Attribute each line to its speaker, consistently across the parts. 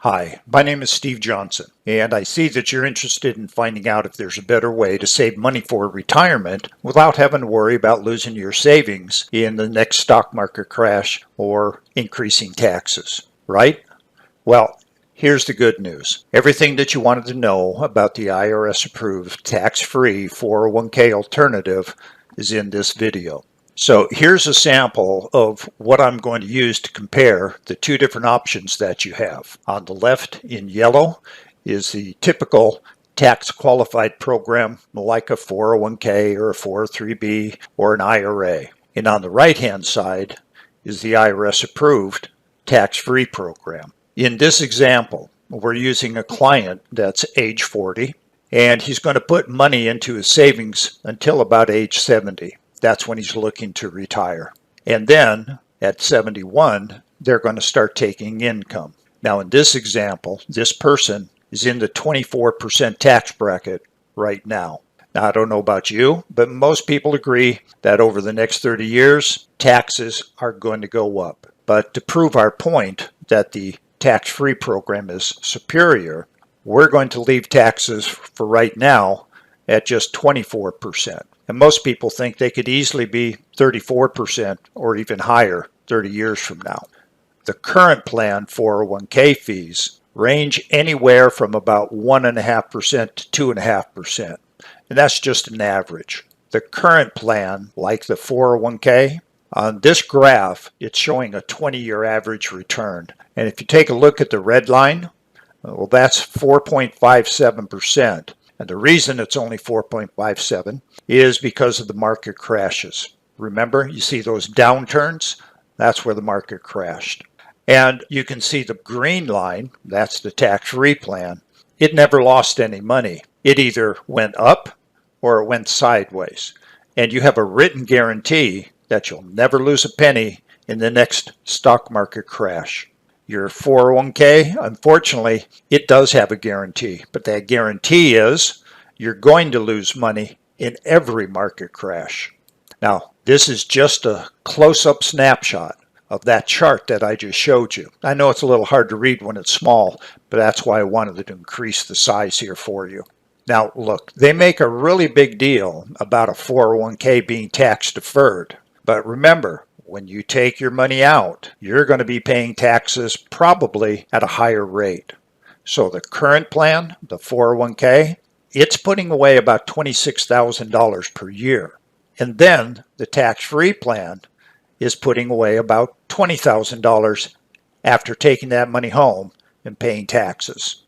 Speaker 1: Hi, my name is Steve Johnson, and I see that you're interested in finding out if there's a better way to save money for retirement without having to worry about losing your savings in the next stock market crash or increasing taxes, right? Well, here's the good news. Everything that you wanted to know about the IRS-approved tax-free 401k alternative is in this video. So here's a sample of what I'm going to use to compare the two different options that you have. On the left in yellow is the typical tax qualified program like a 401k or a 403b or an IRA. And on the right hand side is the IRS approved tax-free program. In this example, we're using a client that's age 40 and he's going to put money into his savings until about age 70. That's when he's looking to retire. And then at 71, they're going to start taking income. Now in this example, this person is in the 24% tax bracket right now. Now I don't know about you, but most people agree that over the next 30 years, taxes are going to go up. But to prove our point that the tax-free program is superior, we're going to leave taxes for right now at just 24%. And most people think they could easily be 34% or even higher 30 years from now. The current plan 401k fees range anywhere from about 1.5% to 2.5%. And that's just an average. The current plan, like the 401k, on this graph, it's showing a 20-year average return. And if you take a look at the red line, well, that's 4.57%. And the reason it's only 4.57 is because of the market crashes. Remember, you see those downturns? That's where the market crashed. And you can see the green line, that's the tax-free plan. It never lost any money. It either went up or it went sideways. And you have a written guarantee that you'll never lose a penny in the next stock market crash. Your 401k, unfortunately, it does have a guarantee, but that guarantee is you're going to lose money in every market crash. Now, this is just a close-up snapshot of that chart that I just showed you. I know it's a little hard to read when it's small, but that's why I wanted to increase the size here for you. Now, look, they make a really big deal about a 401k being tax deferred, but remember, when you take your money out, you're going to be paying taxes probably at a higher rate. So the current plan, the 401k, it's putting away about $26,000 per year. And then the tax-free plan is putting away about $20,000 after taking that money home and paying taxes.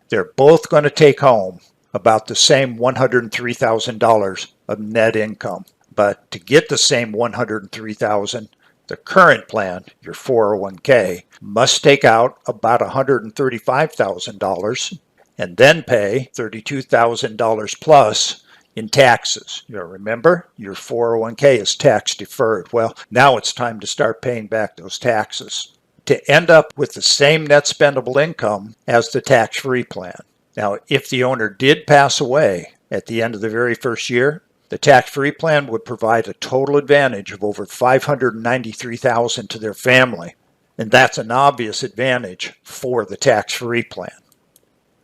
Speaker 1: They're both going to take home about the same $103,000 of net income. But to get the same $103,000, the current plan, your 401k, must take out about $135,000 and then pay $32,000 plus in taxes. You remember, your 401k is tax deferred. Well, now it's time to start paying back those taxes to end up with the same net spendable income as the tax-free plan. Now, if the owner did pass away at the end of the very first year, the tax-free plan would provide a total advantage of over $593,000 to their family, and that's an obvious advantage for the tax-free plan.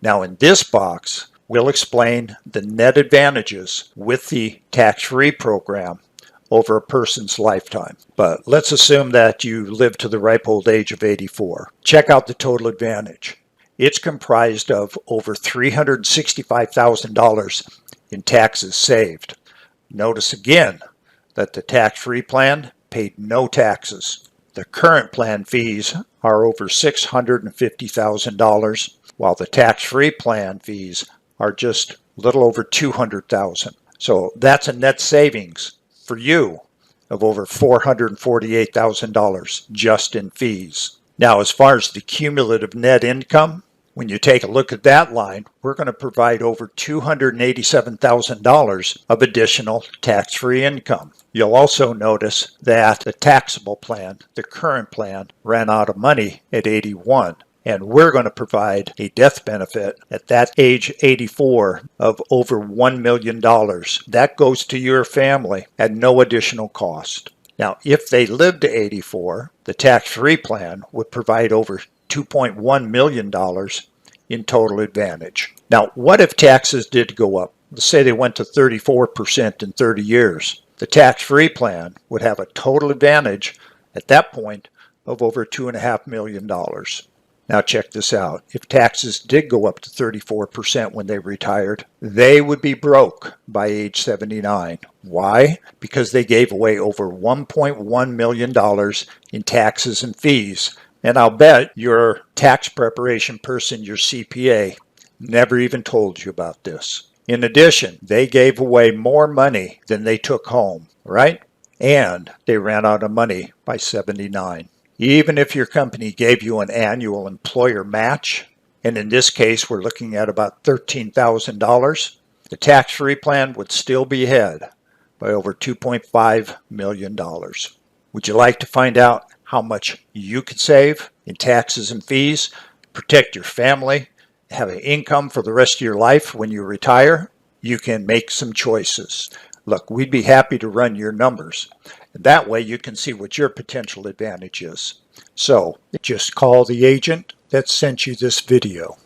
Speaker 1: Now in this box, we'll explain the net advantages with the tax-free program over a person's lifetime. But let's assume that you live to the ripe old age of 84. Check out the total advantage. It's comprised of over $365,000 in taxes saved. Notice again that the tax-free plan paid no taxes. The current plan fees are over $650,000, while the tax-free plan fees are just a little over $200,000. So that's a net savings for you of over $448,000 just in fees. Now, as far as the cumulative net income, when you take a look at that line, we're going to provide over $287,000 of additional tax-free income. You'll also notice that the taxable plan, the current plan, ran out of money at 81. And we're going to provide a death benefit at that age 84 of over $1 million. That goes to your family at no additional cost. Now, if they lived to 84, the tax-free plan would provide over $2.1 million in total advantage. Now, what if taxes did go up? Let's say they went to 34% in 30 years. The tax-free plan would have a total advantage at that point of over $2.5 million. Now check this out. If taxes did go up to 34% when they retired, they would be broke by age 79. Why? Because they gave away over $1.1 million in taxes and fees. And I'll bet your tax preparation person, your CPA, never even told you about this. In addition, they gave away more money than they took home, right? And they ran out of money by 79. Even if your company gave you an annual employer match, and in this case we're looking at about $13,000, the tax-free plan would still be ahead by over $2.5 million. Would you like to find out how much you could save in taxes and fees, protect your family, have an income for the rest of your life when you retire? You can make some choices. Look, we'd be happy to run your numbers. That way you can see what your potential advantage is. So just call the agent that sent you this video.